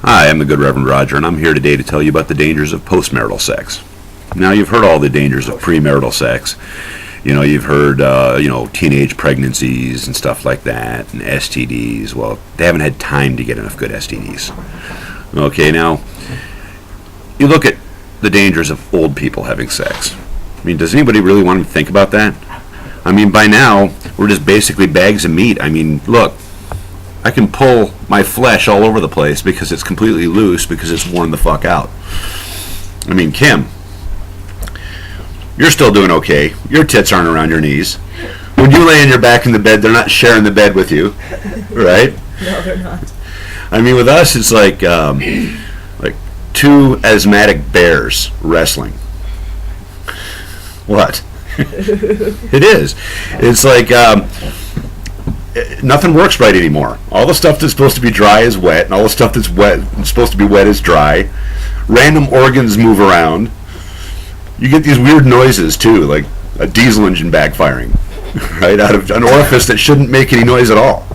Hi, I'm the Good Reverend Roger, and I'm here today to tell you about the dangers of postmarital sex. Now, you've heard all the dangers of premarital sex. You know, you've heard, teenage pregnancies and stuff like that, and STDs. Well, they haven't had time to get enough good STDs. Okay, now, you look at the dangers of old people having sex. I mean, does anybody really want to think about that? I mean, by now, we're just basically bags of meat. I mean, look, I can pull my flesh all over the place because it's completely loose because it's worn the fuck out. I mean, Kim, you're still doing okay. Your tits aren't around your knees. When you lay on your back in the bed, they're not sharing the bed with you, right? No, they're not. I mean, with us, it's like two asthmatic bears wrestling. What? It is. It's like nothing works right anymore. All the stuff that's supposed to be dry is wet, and all the stuff that's wet supposed to be wet is dry. Random organs move around. You get these weird noises too, like a diesel engine backfiring, right, out of an orifice that shouldn't make any noise at all.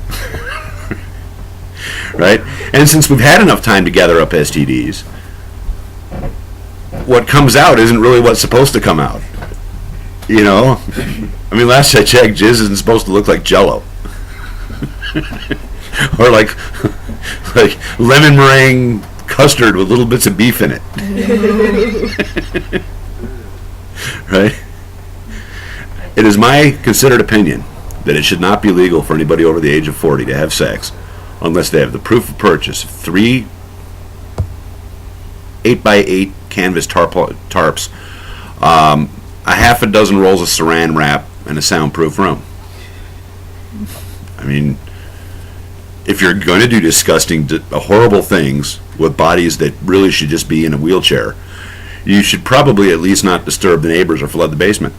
Right? And since we've had enough time to gather up STDs, what comes out isn't really what's supposed to come out. You know? I mean, last I checked, jizz isn't supposed to look like Jell-O. Or like lemon meringue custard with little bits of beef in it. Right? It is my considered opinion that it should not be legal for anybody over the age of 40 to have sex unless they have the proof of purchase of 3 8x8 canvas tarps, a half a dozen rolls of saran wrap, and a soundproof room. I mean, if you're going to do disgusting, horrible things with bodies that really should just be in a wheelchair, you should probably at least not disturb the neighbors or flood the basement.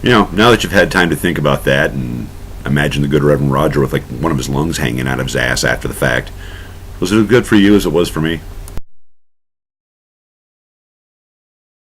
You know, now that you've had time to think about that and imagine the Good Reverend Roger with like one of his lungs hanging out of his ass after the fact, was it as good for you as it was for me?